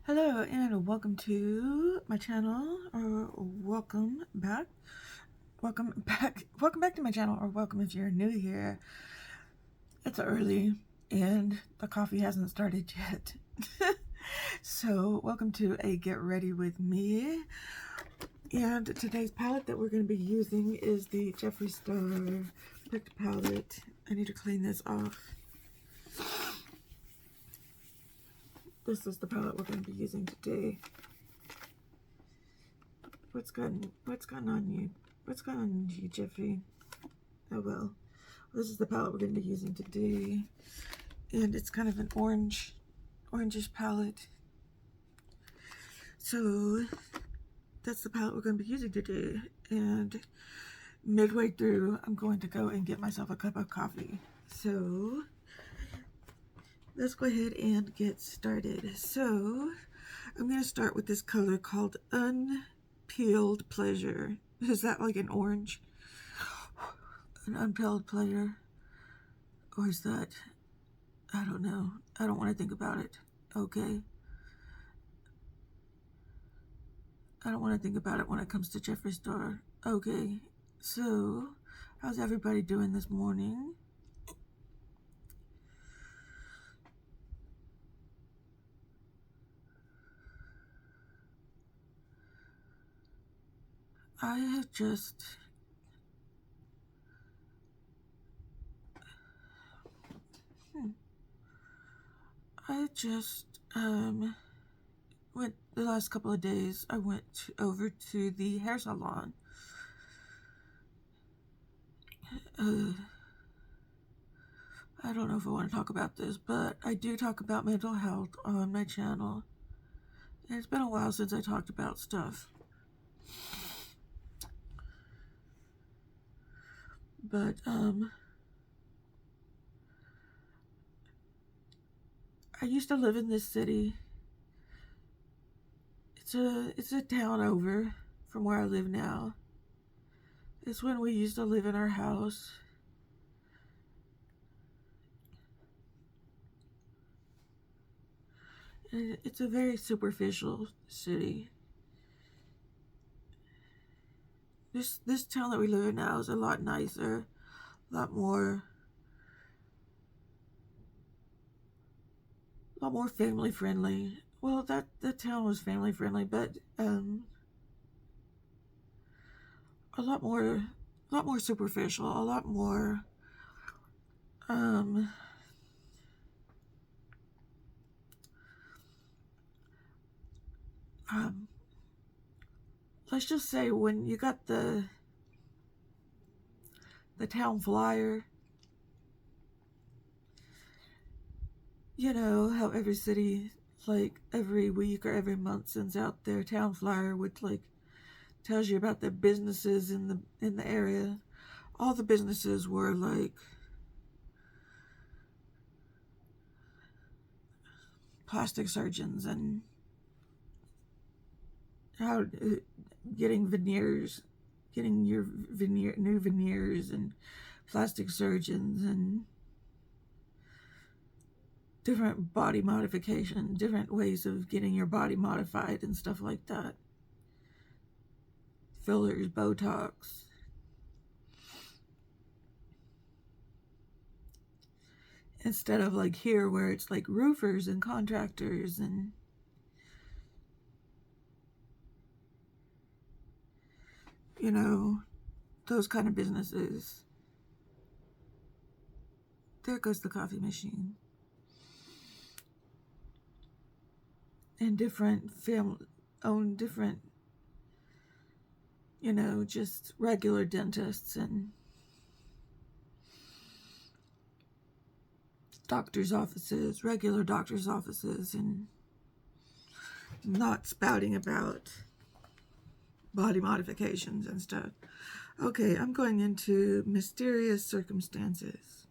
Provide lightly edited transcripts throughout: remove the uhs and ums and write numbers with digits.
Hello and welcome to my channel, or welcome back to my channel, or welcome if you're new here. It's early and the coffee hasn't started yet. So welcome to a get ready with me. And today's palette that we're going to be using is the Jeffree Star picked palette. I need to clean this off. This is the palette we're going to be using today. What's gone on you? What's gone on you, Jeffree? Oh well. This is the palette we're going to be using today. And it's kind of an orangish palette. So that's the palette we're going to be using today. And midway through, I'm going to go and get myself a cup of coffee. So let's go ahead and get started. So I'm going to start with this color called Unpeeled Pleasure. Is that like an orange? An unpeeled pleasure? Or is that, I don't know. I don't want to think about it. Okay. I don't want to think about it when it comes to Jeffree Star. Okay. So, how's everybody doing this morning? I have just went the last couple of days. I went over to the hair salon. I don't know if I want to talk about this, but I do talk about mental health on my channel. And it's been a while since I talked about stuff. But, I used to live in this city. It's a town over from where I live now. It's when we used to live in our house. And it's a very superficial city. This town that we live in now is a lot nicer, a lot more family friendly. Well, that town was family friendly, but a lot more superficial, a lot more let's just say when you got the town flyer, you know how every city, like every week or every month, sends out their town flyer, which like tells you about the businesses in the area. All the businesses were like plastic surgeons and how getting veneers, getting your new veneers, and plastic surgeons and different body modification, different ways of getting your body modified and stuff like that. Fillers, Botox. Instead of like here where it's like roofers and contractors and you know, those kind of businesses. There goes the coffee machine. And different own different, you know, just regular dentists and doctor's offices, regular doctor's offices, and not spouting about body modifications and stuff. Okay, I'm going into mysterious circumstances.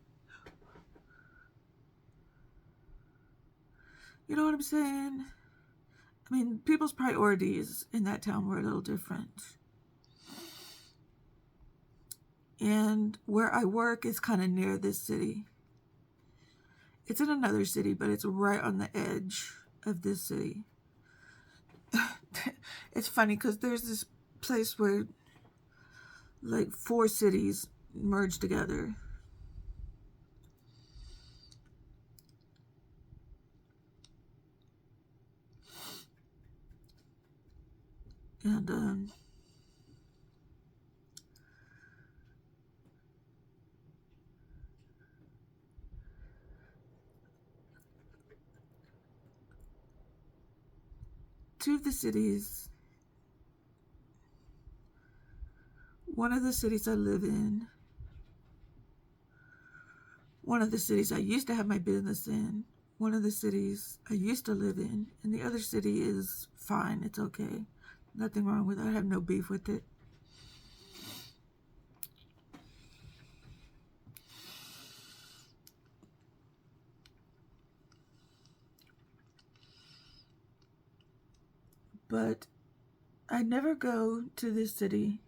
You know what I'm saying? I mean, people's priorities in that town were a little different. And where I work is kind of near this city. It's in another city, but it's right on the edge of this city. it's funny because there's this place where like 4 cities merge together. And 2 of the cities, one of the cities I live in, one of the cities I used to have my business in, one of the cities I used to live in, and the other city is fine. It's okay. Nothing wrong with it. I have no beef with it. But I never go to this city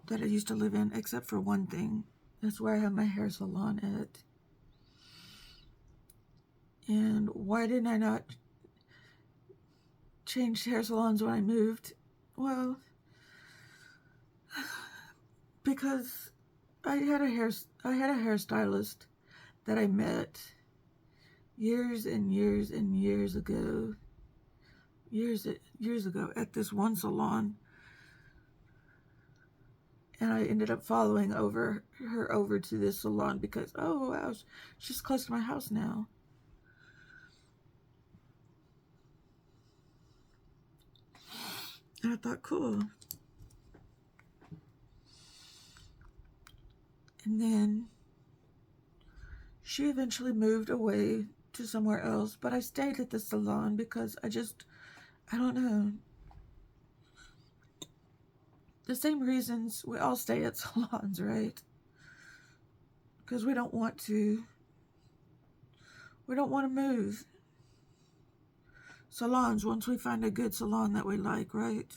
that I used to live in except for one thing. That's where I have my hair salon at. And why didn't I not change hair salons when I moved? Well, because I had a hairstylist that I met years and years and years ago. Years ago at this one salon, and I ended up following her over to this salon because, oh wow, she's close to my house now. And I thought, cool. And then she eventually moved away to somewhere else, but I stayed at the salon because I don't know. The same reasons we all stay at salons, right? Because we don't want to move. Salons, once we find a good salon that we like, right?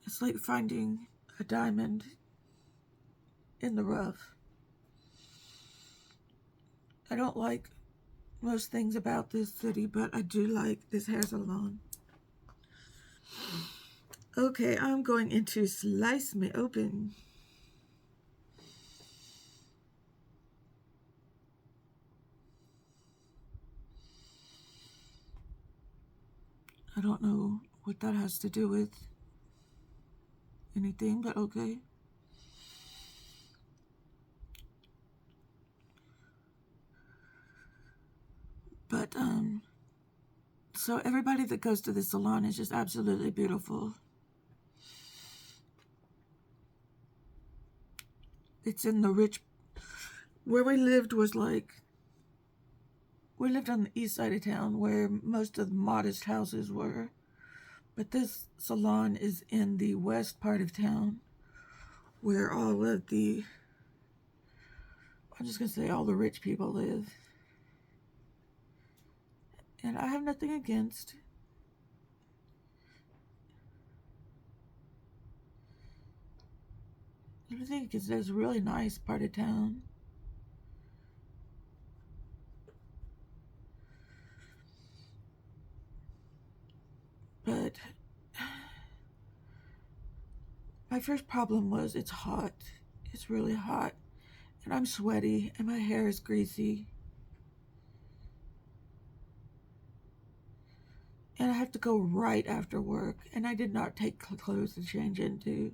It's like finding a diamond in the rough. I don't like most things about this city, but I do like this hair salon. Okay, I'm going into Slice Me Open. I don't know what that has to do with anything, but okay. But, so everybody that goes to the salon is just absolutely beautiful. It's in the rich, where we lived was like, we lived on the east side of town where most of the modest houses were. But this salon is in the west part of town where all of the, I'm just going to say all the rich people live. And I have nothing against. I think it's a really nice part of town. But my first problem was it's hot. It's really hot. And I'm sweaty and my hair is greasy. And I have to go right after work. And I did not take clothes to change into.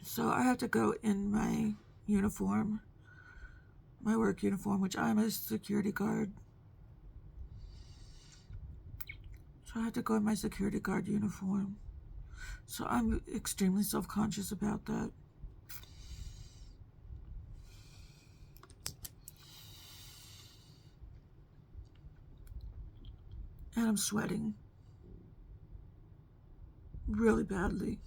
So I have to go in my uniform, my work uniform, which I'm a security guard. So I have to go in my security guard uniform. So I'm extremely self-conscious about that. And I'm sweating really badly.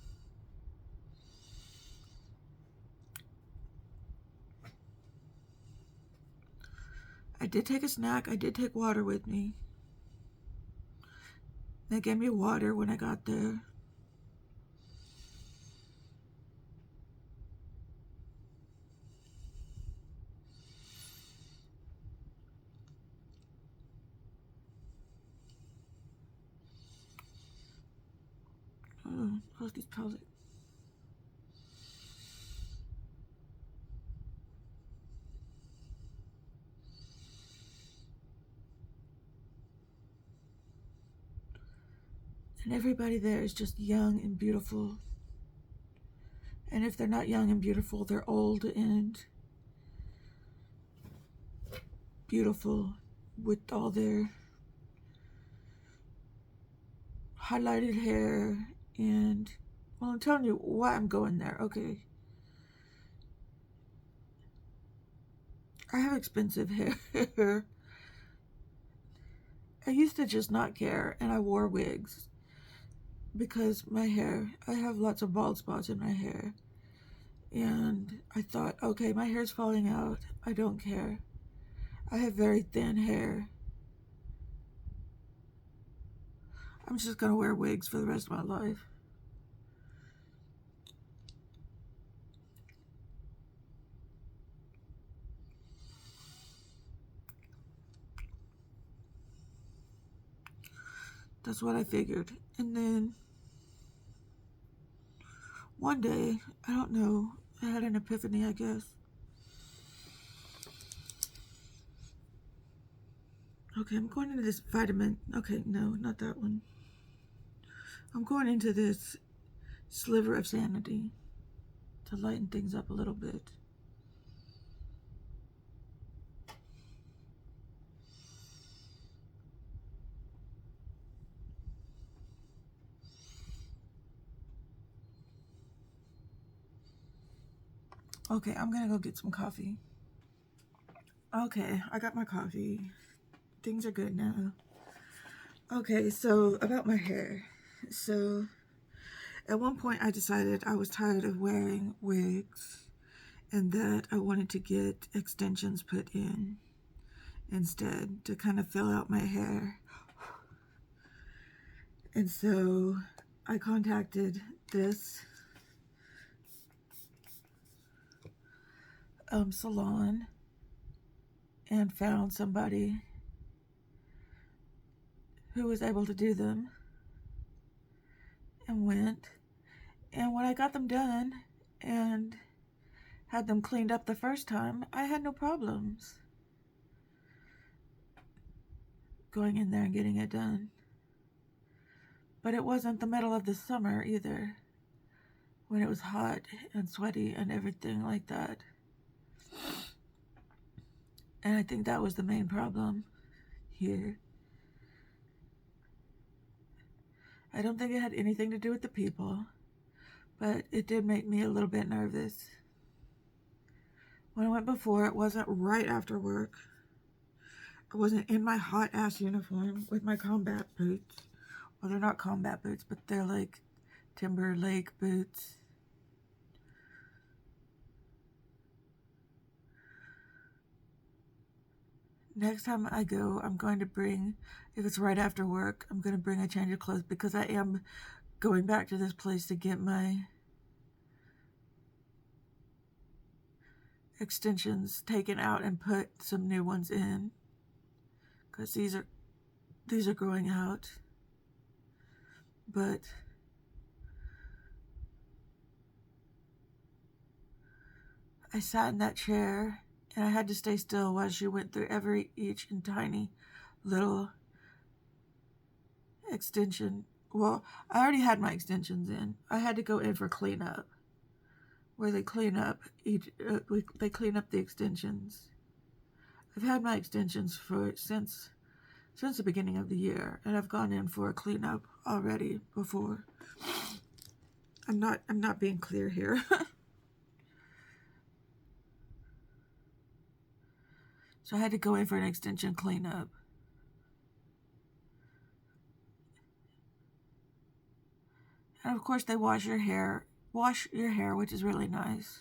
I did take a snack. I did take water with me. They gave me water when I got there. close these palettes. And everybody there is just young and beautiful. And if they're not young and beautiful, they're old and beautiful with all their highlighted hair. And, well, I'm telling you why I'm going there. Okay. I have expensive hair. I used to just not care, and I wore wigs because my hair, I have lots of bald spots in my hair. And I thought, okay, my hair's falling out. I don't care. I have very thin hair. I'm just gonna wear wigs for the rest of my life. That's what I figured. And then one day, I don't know, I had an epiphany, I guess. Okay, I'm going into this vitamin. Okay, no, not that one. I'm going into this sliver of sanity to lighten things up a little bit. Okay, I'm gonna go get some coffee. Okay, I got my coffee. Things are good now. Okay, so about my hair. So at one point I decided I was tired of wearing wigs and that I wanted to get extensions put in instead to kind of fill out my hair. And so I contacted this salon and found somebody who was able to do them and went. And when I got them done and had them cleaned up the first time, I had no problems going in there and getting it done. But it wasn't the middle of the summer either, when it was hot and sweaty and everything like that. And I think that was the main problem here. I don't think it had anything to do with the people, but it did make me a little bit nervous. When I went before, it wasn't right after work. I wasn't in my hot ass uniform with my combat boots. Well, they're not combat boots, but they're like Timberlake boots. Next time I go, I'm going to bring, if it's right after work, I'm going to bring a change of clothes because I am going back to this place to get my extensions taken out and put some new ones in because these are growing out. But I sat in that chair and I had to stay still while she went through each and tiny little extension. Well, I already had my extensions in. I had to go in for cleanup, where they clean up they clean up the extensions. I've had my extensions since the beginning of the year, and I've gone in for a cleanup already before. I'm not being clear here. So I had to go in for an extension cleanup. And of course they wash your hair, which is really nice.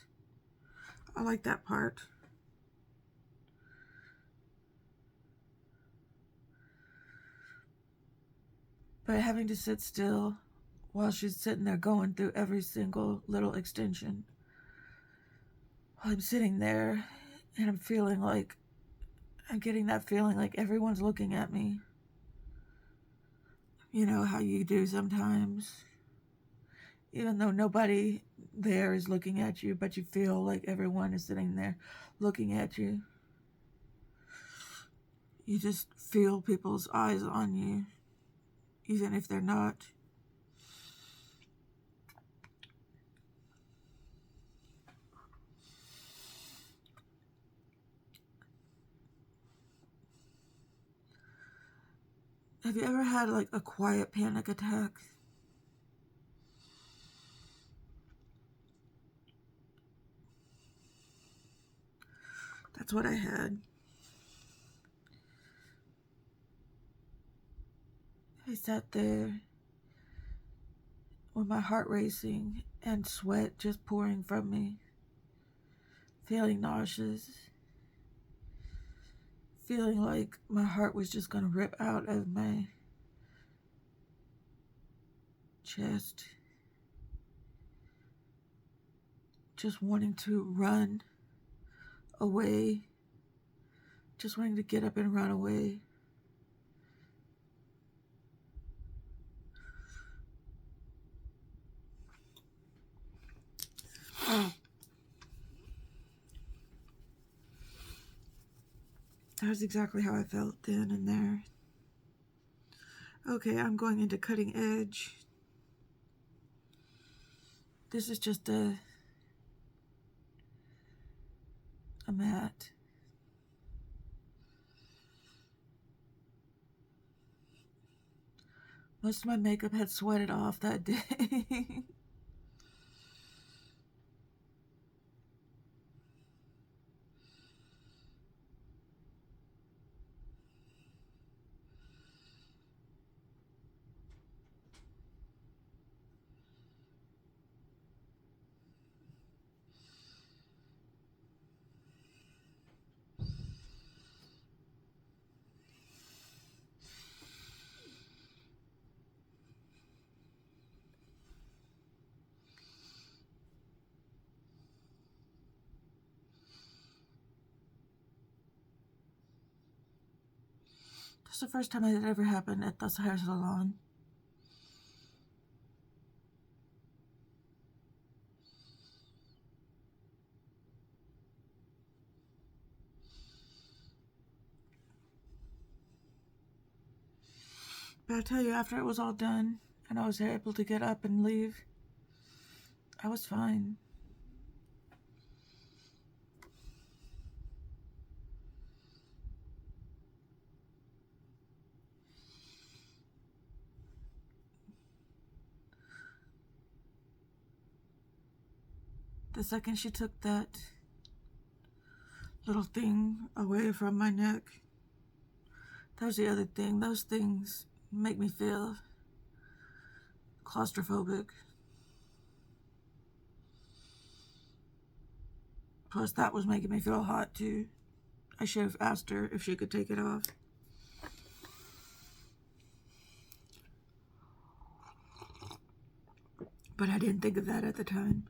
I like that part. But having to sit still while she's sitting there going through every single little extension, I'm sitting there and I'm getting that feeling like everyone's looking at me. You know how you do sometimes. even though nobody there is looking at you, but you feel like everyone is sitting there looking at you. You just feel people's eyes on you, even if they're not. Have you ever had like a quiet panic attack? That's what I had. I sat there with my heart racing and sweat just pouring from me, feeling nauseous, feeling like my heart was just gonna rip out of my chest, just wanting to run away, just wanting to get up and run away. That was exactly how I felt then and there. Okay, I'm going into cutting edge. This is just a matte. Most of my makeup had sweated off that day. That's the first time it had ever happened at this hair salon. But I tell you, after it was all done and I was able to get up and leave, I was fine. The second she took that little thing away from my neck, that was the other thing. Those things make me feel claustrophobic. Plus, that was making me feel hot too. I should have asked her if she could take it off. But I didn't think of that at the time.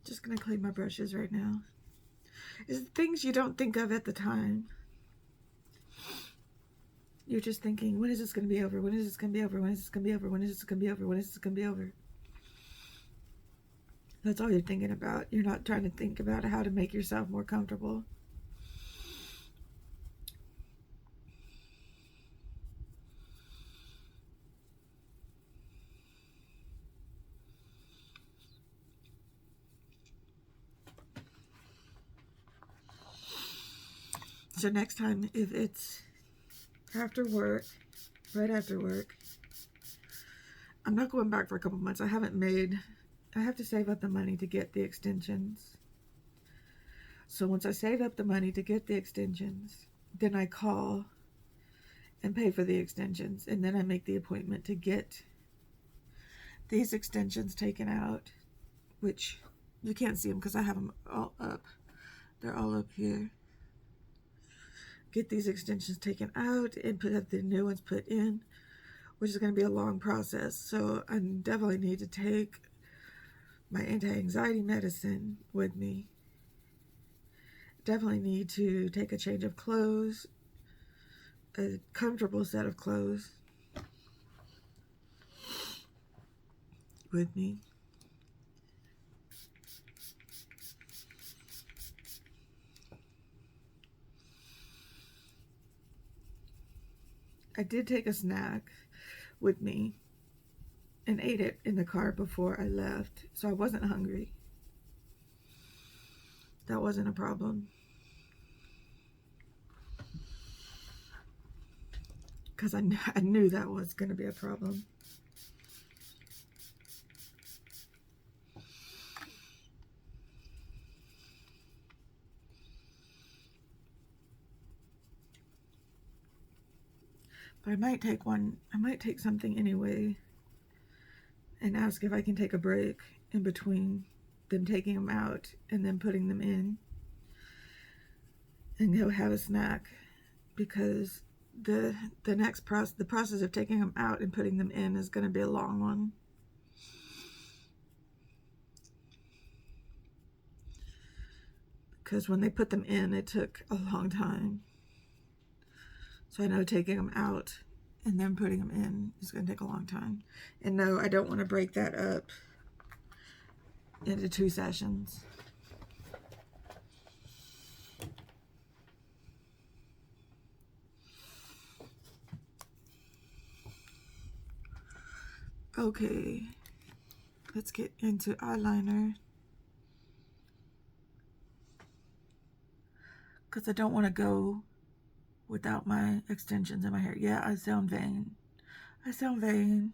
Just gonna clean my brushes right now. It's things you don't think of at the time. You're just thinking, when is this gonna be over? When is this gonna be over? When is this gonna be over? When is this gonna be over? When is this gonna be over? That's all you're thinking about. You're not trying to think about how to make yourself more comfortable. So next time, if it's after work, right after work, I'm not going back for a couple months. I have to save up the money to get the extensions. So once I save up the money to get the extensions, then I call and pay for the extensions. And then I make the appointment to get these extensions taken out, which you can't see them because I have them all up. They're all up here. Get these extensions taken out and have the new ones put in, which is going to be a long process. So I definitely need to take my anti-anxiety medicine with me. definitely need to take a change of clothes, a comfortable set of clothes with me. I did take a snack with me and ate it in the car before I left, so I wasn't hungry. That wasn't a problem. Because I knew that was going to be a problem. But I might take something anyway and ask if I can take a break in between them taking them out and then putting them in and go have a snack, because the process of taking them out and putting them in is going to be a long one. Because when they put them in, it took a long time. So I know taking them out and then putting them in is going to take a long time. And no, I don't want to break that up into 2 sessions. Okay, let's get into eyeliner. Because I don't want to go without my extensions in my hair. Yeah, I sound vain. I sound vain.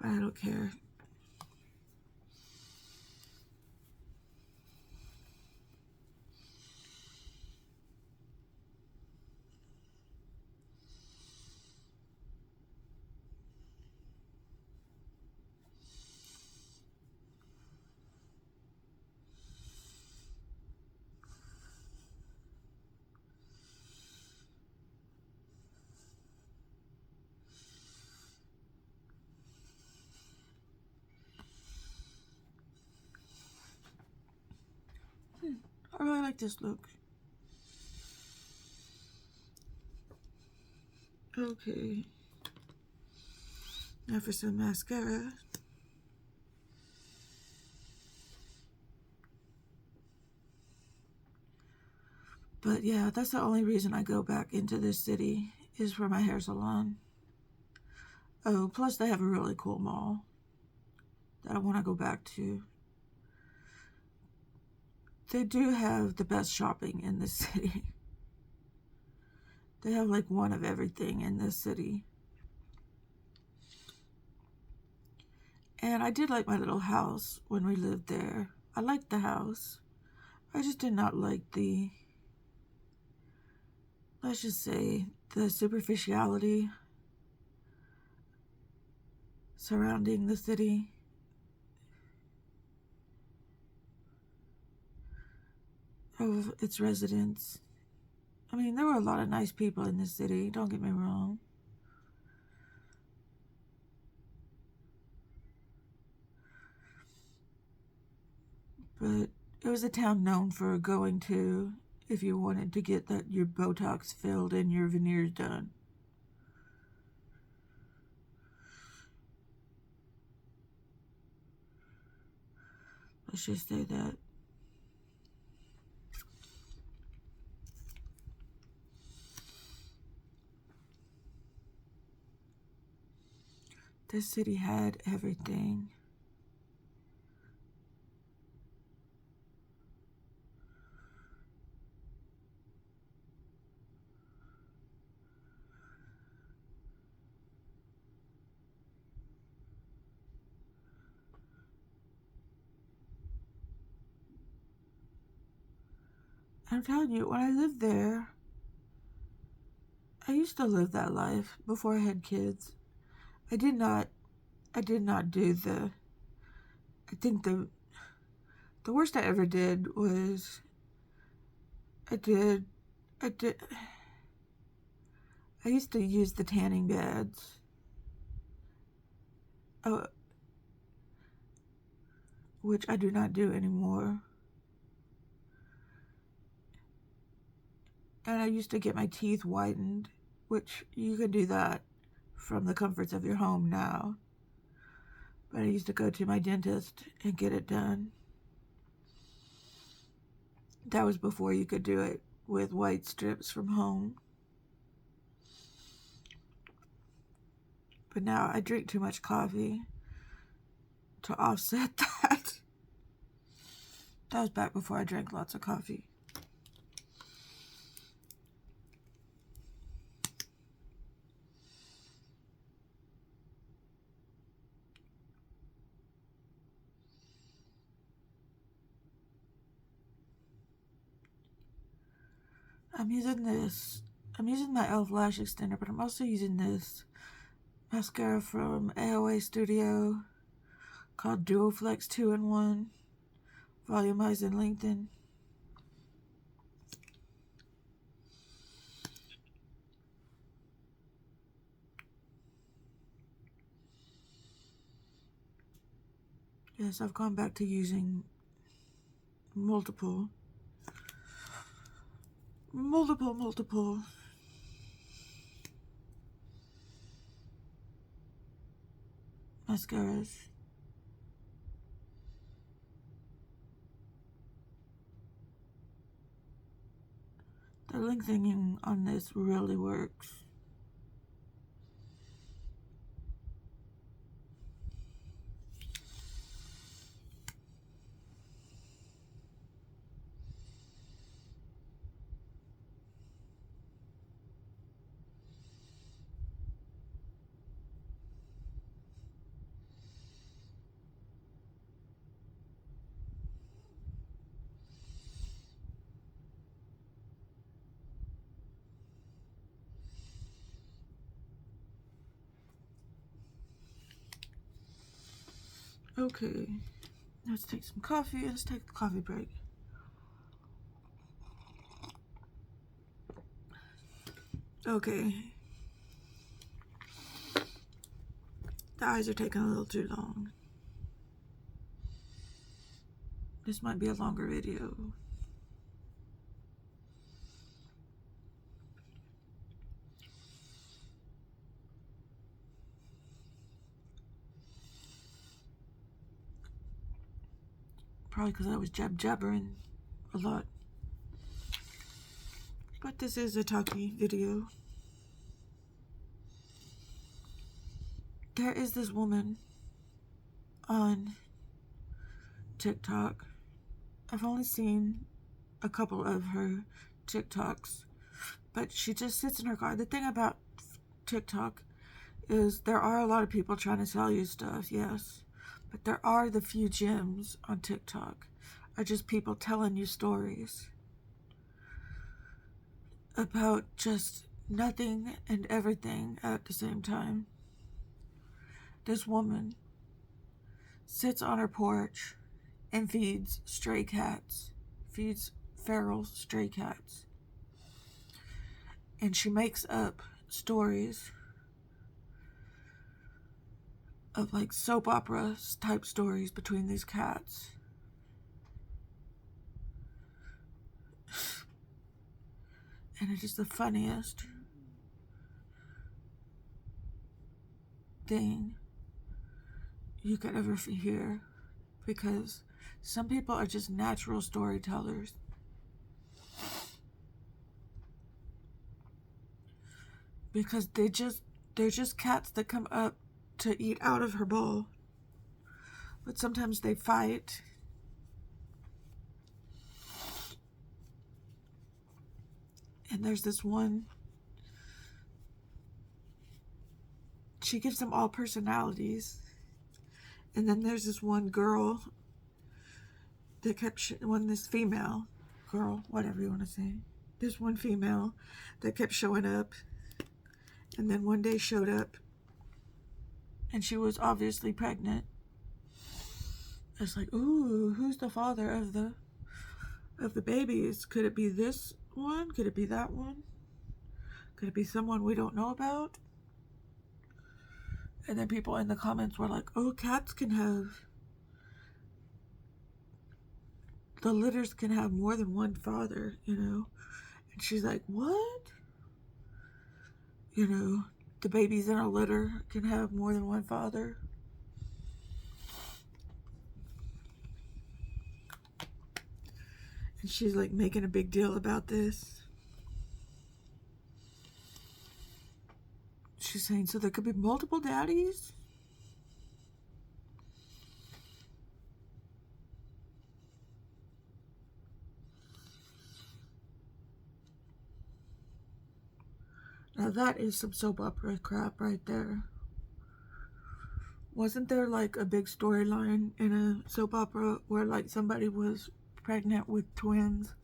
But I don't care. I really like this look. Okay. Now for some mascara. But yeah, that's the only reason I go back into this city, is for my hair salon. Oh, plus they have a really cool mall that I want to go back to. They do have the best shopping in this city. They have like one of everything in this city. And I did like my little house when we lived there. I liked the house. I just did not like the, let's just say, the superficiality surrounding the city. Of its residents. I mean, there were a lot of nice people in this city, don't get me wrong. But it was a town known for going to if you wanted to get your Botox filled and your veneers done. Let's just say that. This city had everything. I'm telling you, when I lived there, I used to live that life before I had kids. I did not do I think the worst I ever did was, I used to use the tanning beds. Which I do not do anymore. And I used to get my teeth whitened, which you can do that from the comforts of your home now. But I used to go to my dentist and get it done. That was before you could do it with white strips from home. But now I drink too much coffee to offset that. That was back before I drank lots of coffee. I'm using this. I'm using my e.l.f. lash extender, but I'm also using this mascara from AOA Studio called Duoflex 2-in-1. Volumize and lengthen. Yes, I've gone back to using multiple mascaras. The lengthening on this really works. Okay, let's take some coffee. Let's take a coffee break. Okay. The eyes are taking a little too long. This might be a longer video. Probably because I was jabbering a lot. But this is a talkie video. There is this woman on TikTok. I've only seen a couple of her TikToks, but she just sits in her car. The thing about TikTok is there are a lot of people trying to sell you stuff, yes, but there are the few gems on TikTok are just people telling you stories about just nothing and everything at the same time. This woman sits on her porch and feeds stray cats, feeds feral stray cats. And she makes up stories of like soap opera type stories between these cats. And it is the funniest thing you could ever hear, because some people are just natural storytellers. Because they're just cats that come up to eat out of her bowl. But sometimes they fight. And there's this one, she gives them all personalities. And then there's this one girl that kept, this female girl, whatever you want to say. This one female that kept showing up, and then one day showed up, and she was obviously pregnant. It's like, ooh, who's the father of the babies? Could it be this one? Could it be that one? Could it be someone we don't know about? And then people in the comments were like, oh, cats can have, the litters can have more than one father, you know? And she's like, what? You know, the babies in a litter can have more than one father. And she's like making a big deal about this. She's saying, so there could be multiple daddies? Now that is some soap opera crap right there. Wasn't there like a big storyline in a soap opera where like somebody was pregnant with twins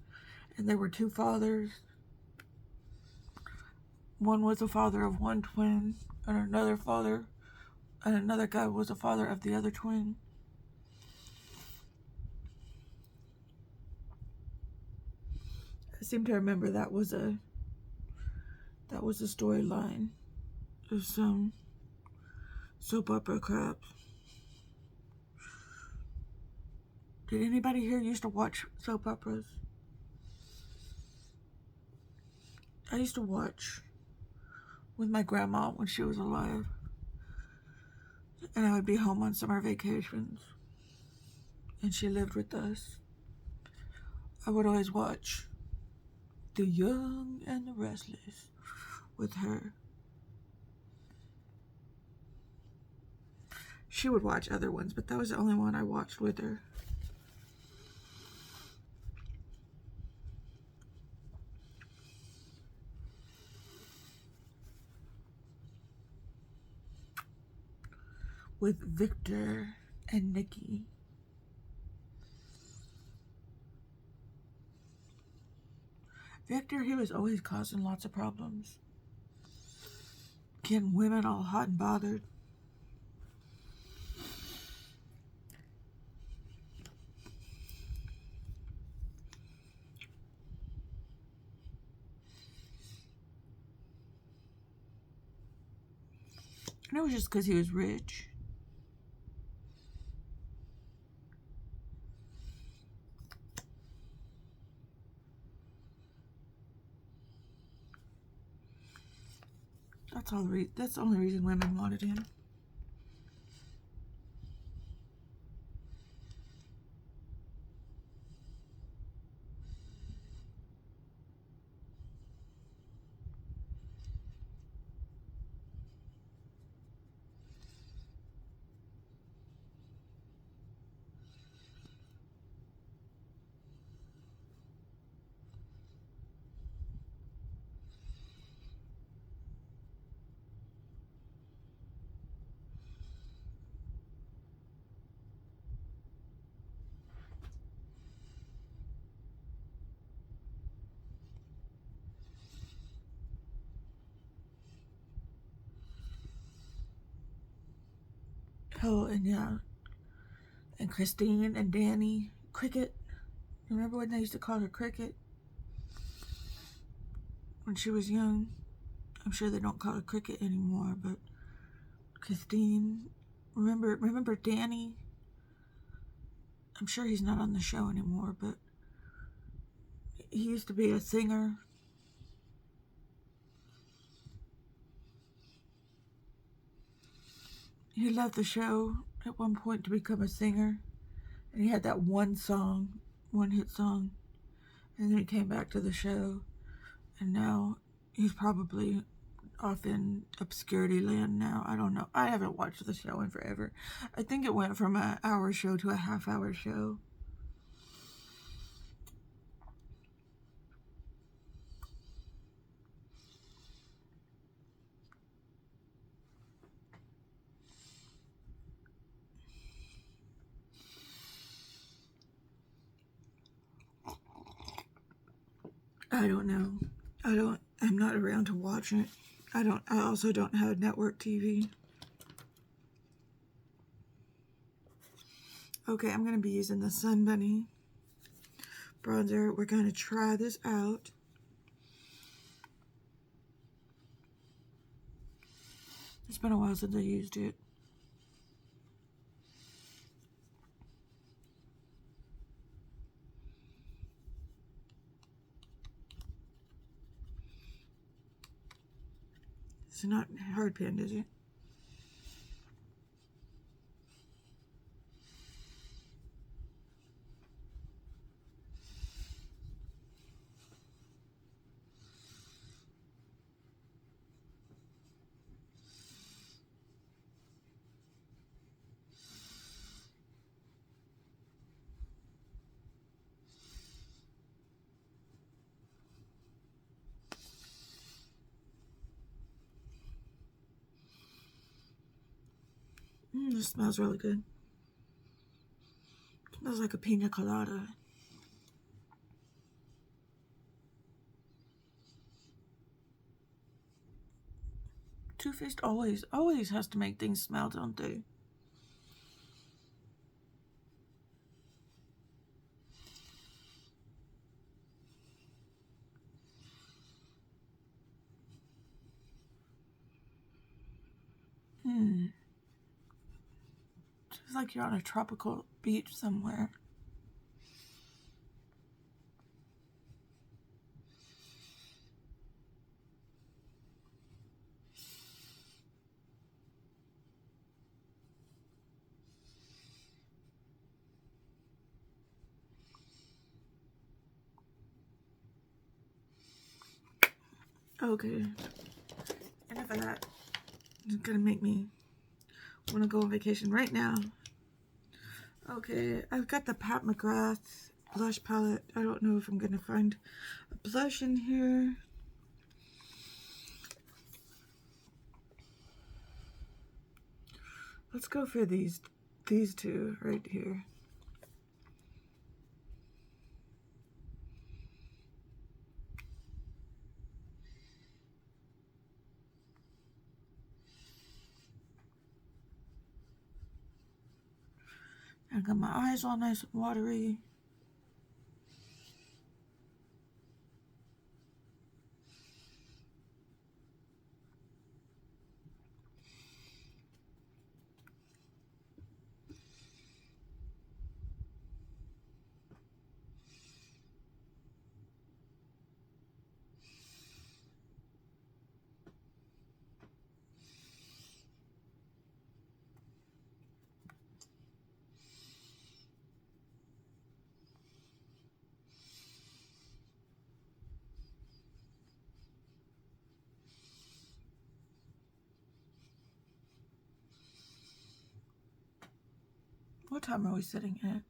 and there were two fathers? One was the father of one twin and another guy was the father of the other twin. I seem to remember that was a storyline of some soap opera crap. Did anybody here used to watch soap operas? I used to watch with my grandma when she was alive. And I would be home on summer vacations. And she lived with us. I would always watch The Young and the Restless with her. She would watch other ones, but that was the only one I watched with her. With Victor and Nikki. Victor, he was always causing lots of problems. Getting women all hot and bothered. And it was just because he was rich. That's the only reason women wanted him. Oh, and yeah. And Christine and Danny. Cricket. Remember when they used to call her Cricket? When she was young. I'm sure they don't call her Cricket anymore, but Christine. Remember Danny? I'm sure he's not on the show anymore, but he used to be a singer. He left the show at one point to become a singer. And he had that one hit song. And then he came back to the show. And now he's probably off in obscurity land now. I don't know. I haven't watched the show in forever. I think it went from an hour show to a half-hour show. I don't know. I'm not around to watch it. I also don't have network TV. Okay, I'm going to be using the Sun Bunny bronzer. We're going to try this out. It's been a while since I used it. It's not hard pan, is it? This smells really good. It smells like a pina colada. Too Faced always has to make things smell, don't they? It's like you're on a tropical beach somewhere. Okay, enough of that. It's gonna make me want to go on vacation right now. Okay, I've got the Pat McGrath blush palette. I don't know if I'm gonna find a blush in here. Let's go for these two right here. I got my eyes all nice and watery. What time are we sitting at?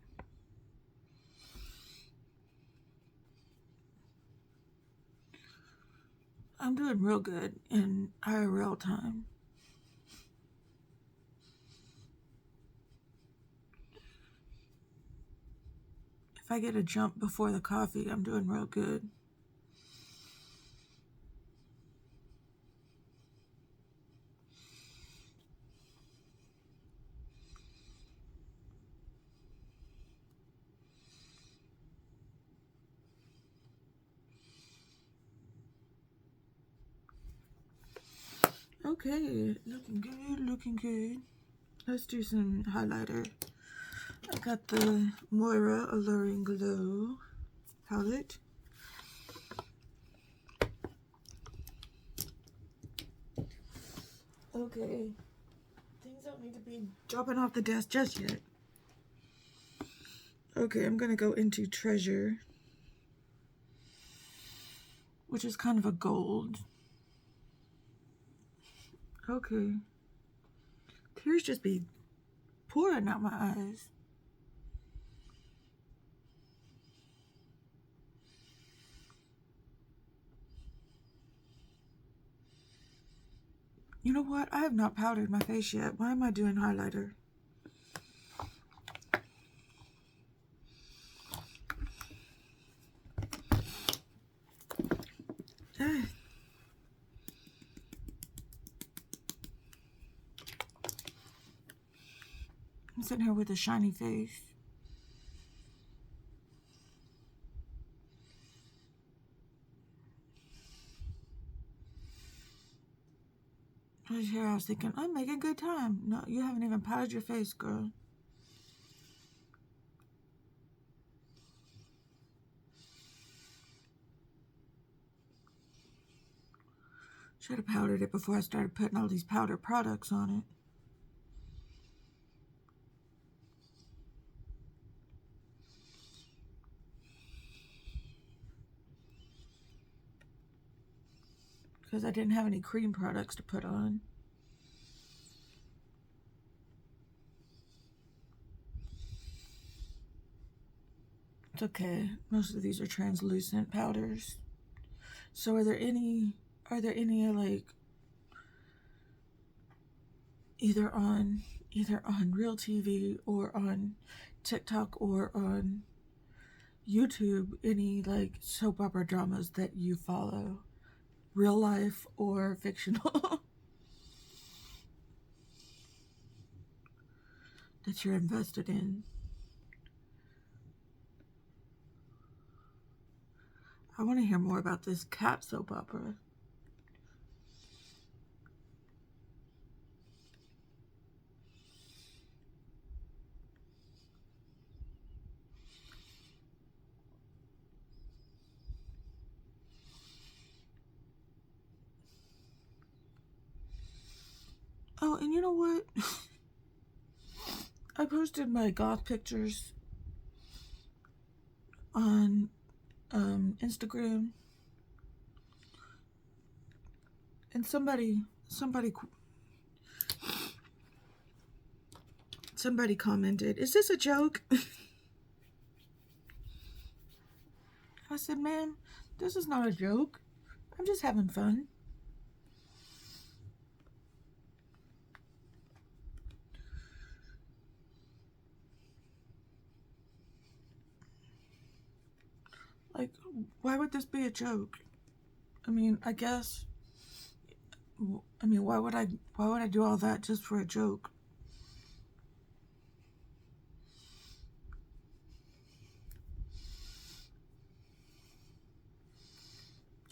I'm doing real good in IRL time. If I get a jump before the coffee, I'm doing real good. Okay, looking good, looking good. Let's do some highlighter. I got the Moira Alluring Glow palette. Okay, things don't need to be dropping off the desk just yet. Okay, I'm gonna go into Treasure, which is kind of a gold. Okay, tears just be pouring out my eyes. You know what? I have not powdered my face yet. Why am I doing highlighter? sitting here with a shiny face. I was here, I was thinking, I'm making good time. No, you haven't even powdered your face, girl. Should have powdered it before I started putting all these powder products on it. Because I didn't have any cream products to put on. It's okay. Most of these are translucent powders. So are there any like either on real TV or on TikTok or on YouTube, any like soap opera dramas that you follow? Real life or fictional? That you're invested in? I want to hear more about this cat soap opera. Oh, and you know what? I posted my goth pictures on Instagram, and somebody commented, "Is this a joke?" I said, "Man, this is not a joke. I'm just having fun." Like, why would this be a joke? I mean, I guess. I mean, why would I do all that just for a joke?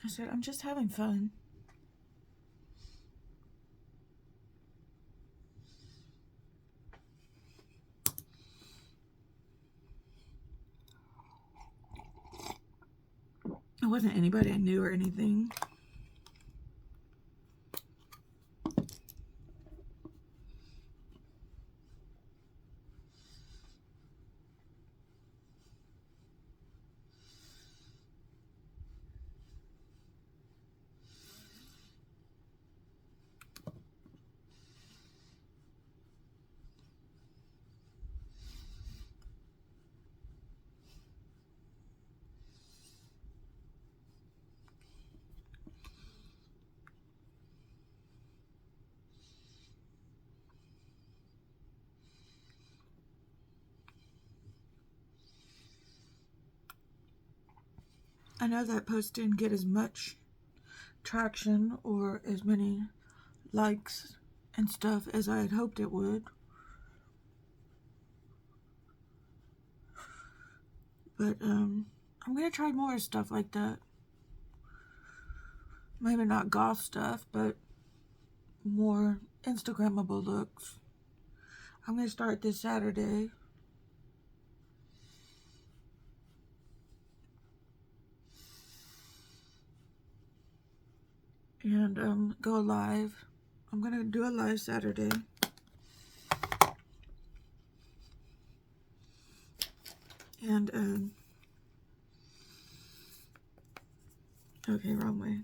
I said, I'm just having fun. It wasn't anybody I knew or anything. I know that post didn't get as much traction or as many likes and stuff as I had hoped it would. But I'm gonna try more stuff like that. Maybe not goth stuff, but more Instagrammable looks. I'm gonna start this Saturday. And go live. I'm gonna do a live Saturday. And okay, wrong way.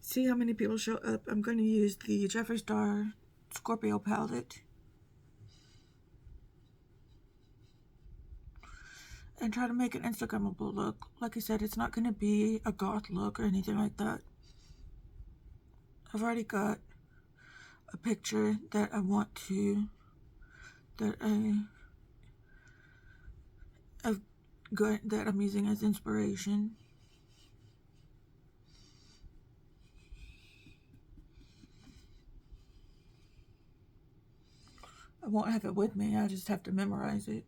See how many people show up. I'm gonna use the Jeffree Star Scorpio palette and try to make an Instagrammable look. Like I said, it's not gonna be a goth look or anything like that. I've already got a picture that I want to, that I'm using as inspiration. I won't have it with me. I just have to memorize it.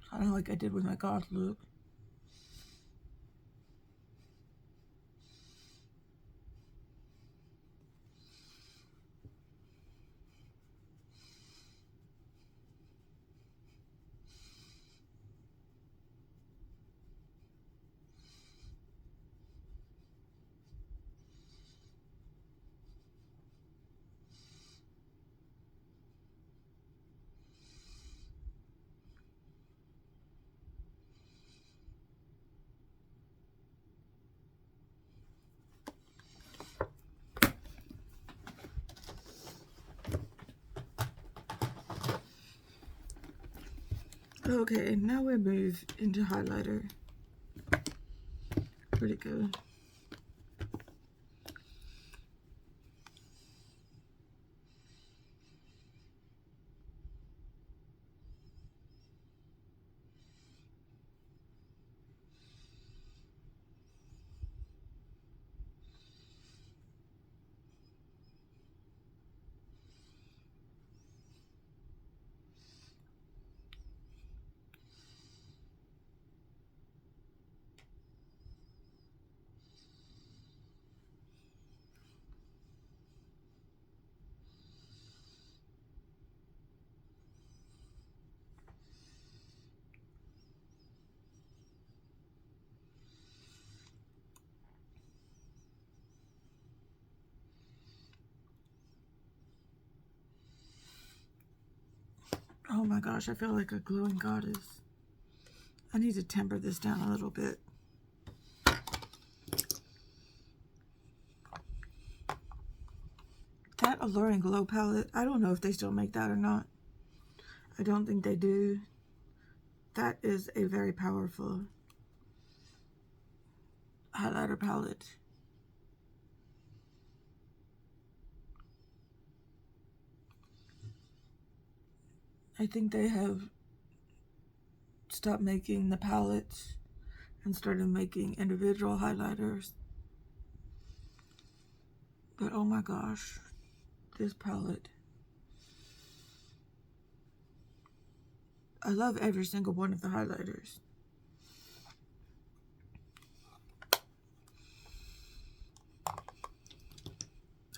Kind of like I did with my goth look. Okay, now we move into highlighter. Where'd it go? Oh my gosh, I feel like a glowing goddess. I need to temper this down a little bit. That Alluring Glow palette, I don't know if they still make that or not. I don't think they do. That is a very powerful highlighter palette. I think they have stopped making the palettes and started making individual highlighters. But oh my gosh, this palette. I love every single one of the highlighters.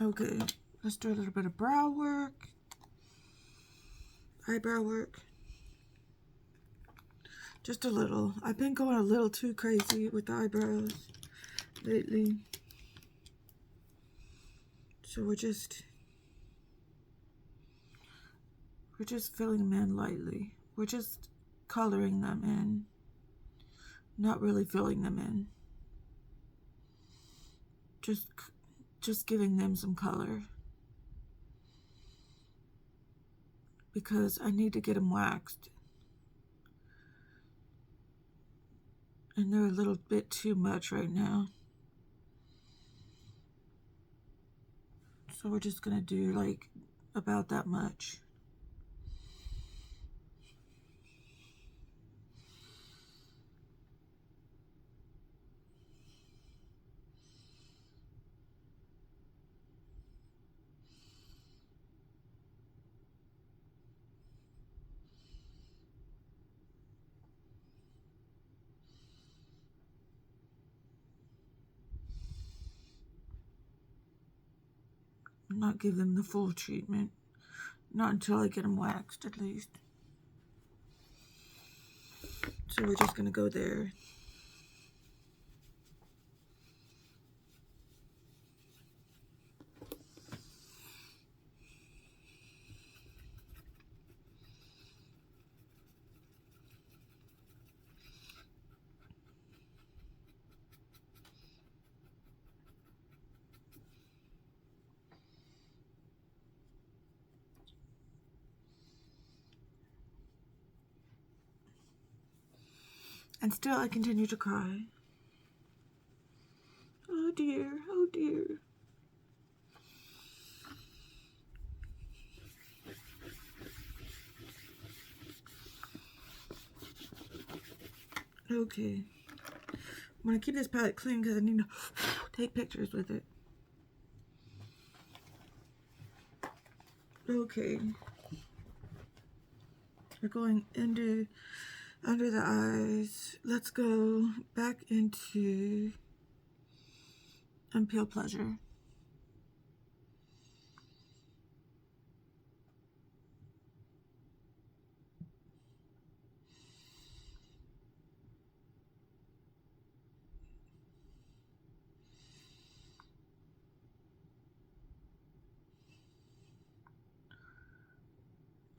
Okay, let's do a little bit of brow work. Eyebrow work. Just a little. I've been going a little too crazy with the eyebrows lately. So we're just filling them in lightly. We're just coloring them in. Not really filling them in. Just giving them some color. Because I need to get them waxed. And they're a little bit too much right now. So we're just gonna do like about that much. Not give them the full treatment. Not until I get them waxed, at least. So we're just gonna go there. And still I continue to cry. Oh dear, oh dear. Okay. I'm gonna keep this palette clean because I need to take pictures with it. Okay. We're going into under the eyes. Let's go back into Unpeel Pleasure.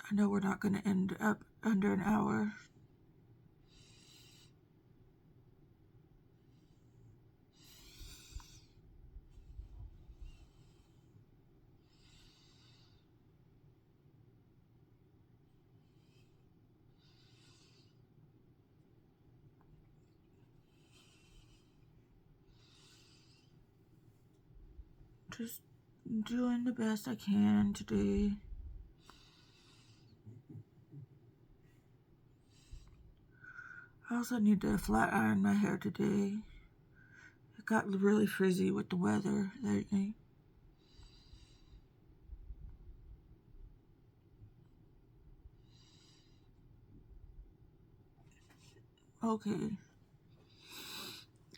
I know we're not going to end up under an hour. Just doing the best I can today. I also need to flat iron my hair today. It got really frizzy with the weather lately. Okay.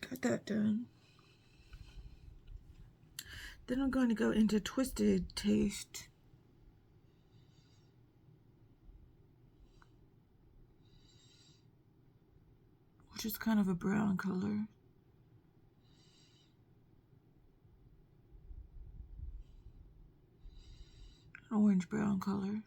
Got that done. Then I'm going to go into Twisted Taste. Which is kind of a brown color. Orange brown color.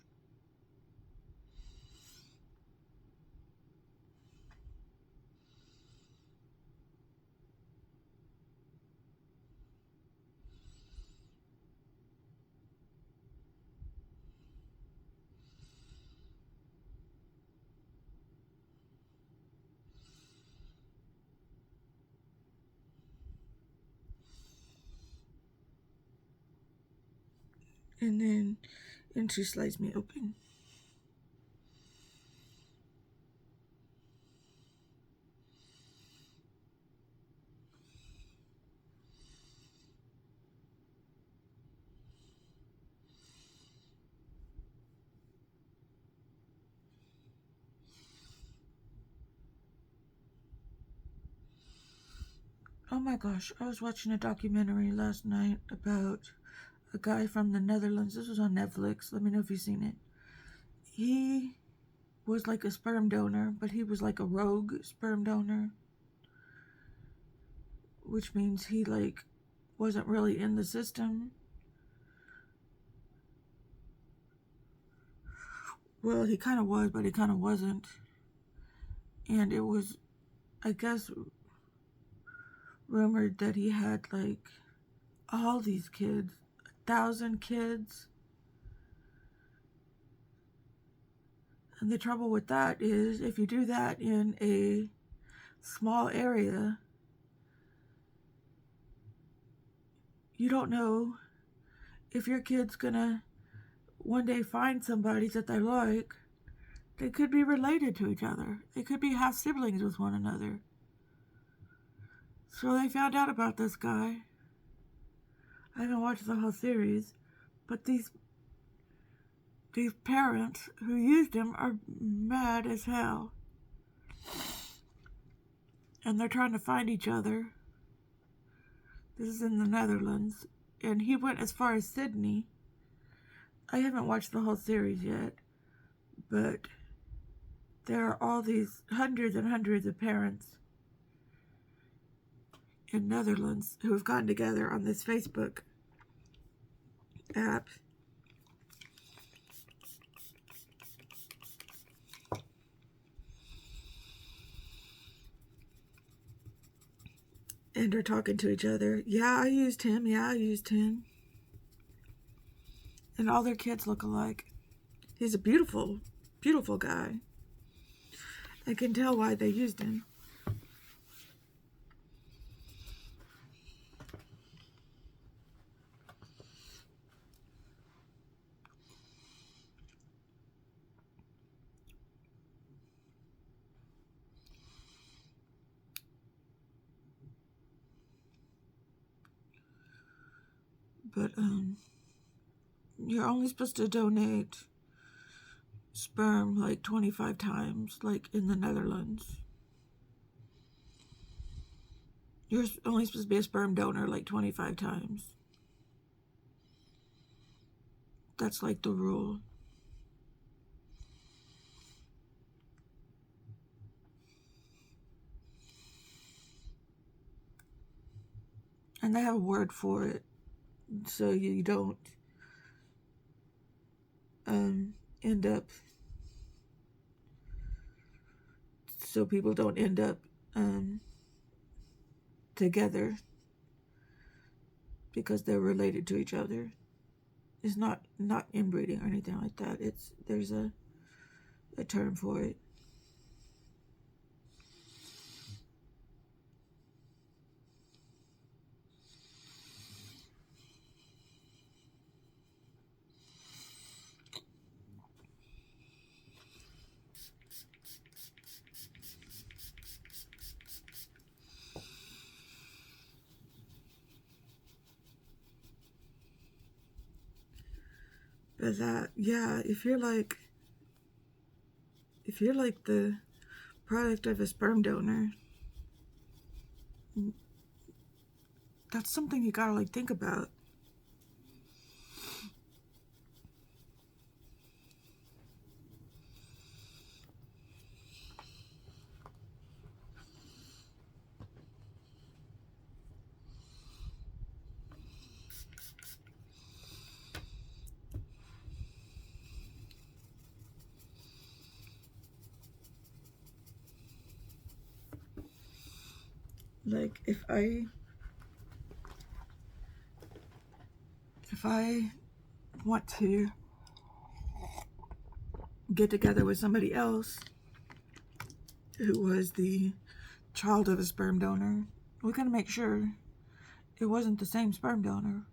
And she slides me open. Oh my gosh, I was watching a documentary last night about a guy from the Netherlands. This was on Netflix. Let me know if you've seen it. He was like a sperm donor, but he was like a rogue sperm donor. Which means he like wasn't really in the system. Well, he kind of was, but he kind of wasn't. And it was, I guess, rumored that he had like all these kids, 1,000 kids. And the trouble with that is if you do that in a small area, you don't know if your kid's gonna one day find somebody that they like. They could be related to each other. They could be half siblings with one another. So they found out about this guy. I haven't watched the whole series, but these parents who used him are mad as hell. And they're trying to find each other. This is in the Netherlands. And he went as far as Sydney. I haven't watched the whole series yet, but there are all these hundreds and hundreds of parents in Netherlands who have gotten together on this Facebook app. And they're talking to each other. Yeah, I used him. Yeah, I used him. And all their kids look alike. He's a beautiful, beautiful guy. I can tell why they used him. But, You're only supposed to donate sperm like 25 times, like in the Netherlands. You're only supposed to be a sperm donor like 25 times. That's like the rule. And they have a word for it, so you don't end up, so people don't end up together because they're related to each other. It's not inbreeding or anything like that. There's a term for it. But that, yeah, if you're like the product of a sperm donor, that's something you gotta like think about. Like if I want to get together with somebody else who was the child of a sperm donor, we gotta make sure it wasn't the same sperm donor.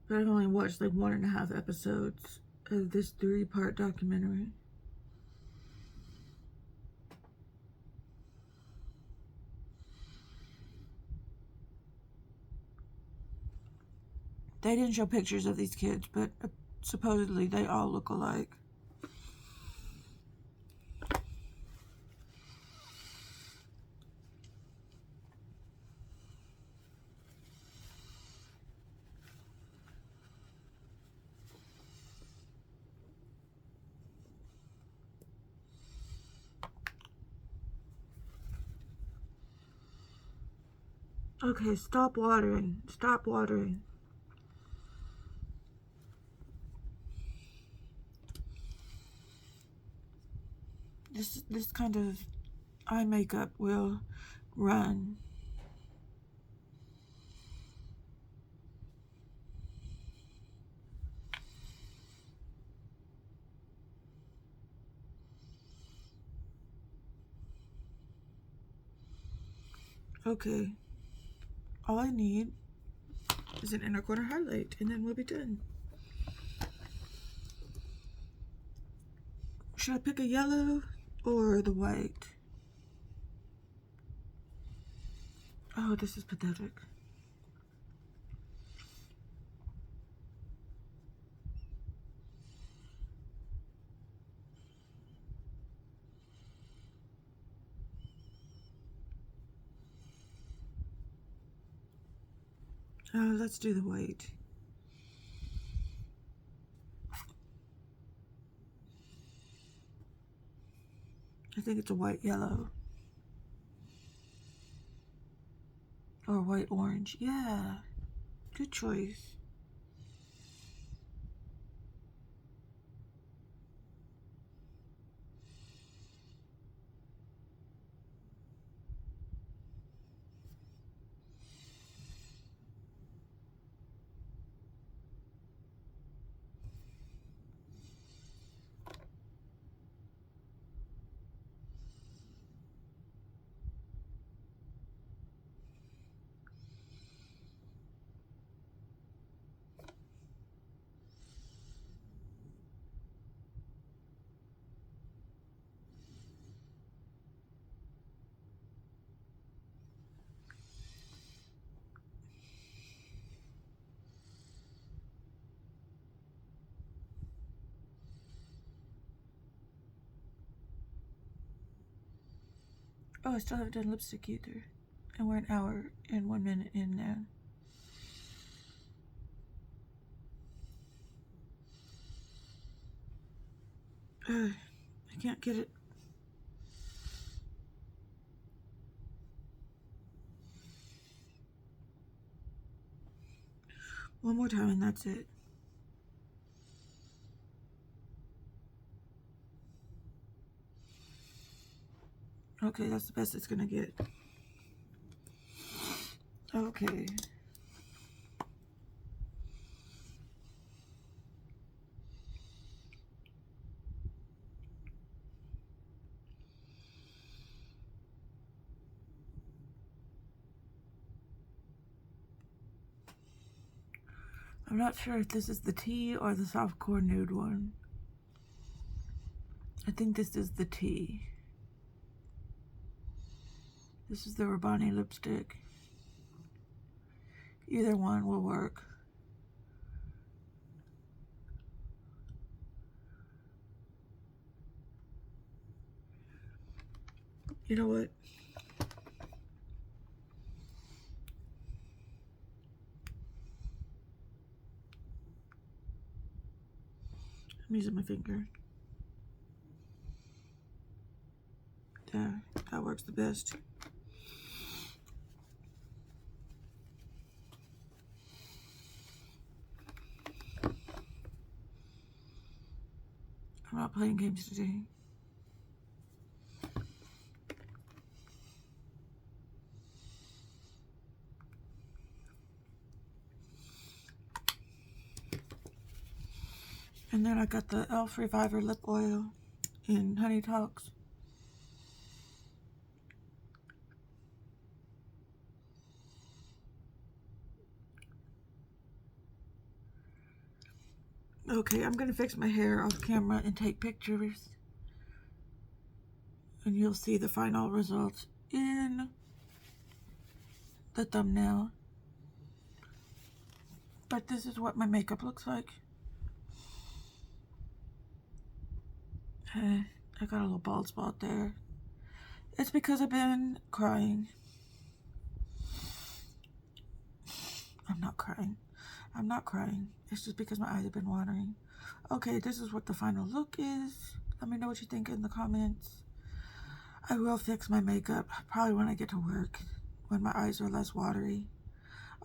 But I've only watched like 1.5 episodes of this 3-part documentary. They didn't show pictures of these kids, but supposedly they all look alike. Okay, stop watering. Stop watering. This kind of eye makeup will run. Okay. All I need is an inner corner highlight, and then we'll be done. Should I pick a yellow or the white? Oh, this is pathetic. Let's do the white. I think it's a white yellow. Or white orange. Yeah. Good choice. Oh, I still haven't done lipstick either. And we're an hour and 1 minute in now. I can't get it. One more time and that's it. Okay, that's the best it's gonna get. Okay. I'm not sure if this is the tea or the softcore nude one. I think this is the tea. This is the Rabanne Lipstick. Either one will work. You know what? I'm using my finger. There, that works the best. I'm not playing games today. And then I got the e.l.f. Reviver Lip Oil in Honey Talks. Okay, I'm gonna fix my hair off camera and take pictures. And you'll see the final results in the thumbnail. But this is what my makeup looks like. I got a little bald spot there. It's because I've been crying. I'm not crying. I'm not crying. It's just because my eyes have been watering. Okay, this is what the final look is. Let me know what you think in the comments. I will fix my makeup probably when I get to work, when my eyes are less watery.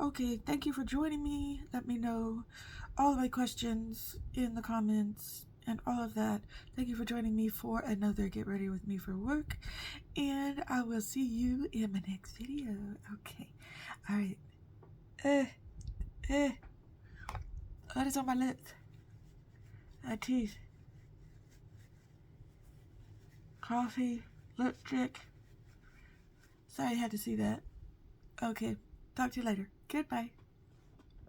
Okay, thank you for joining me. Let me know all of my questions in the comments and all of that. Thank you for joining me for another Get Ready With Me for Work. And I will see you in my next video. Okay. Alright. What is on my lips? My teeth. Coffee. Lipstick. Sorry I had to see that. Okay. Talk to you later. Goodbye.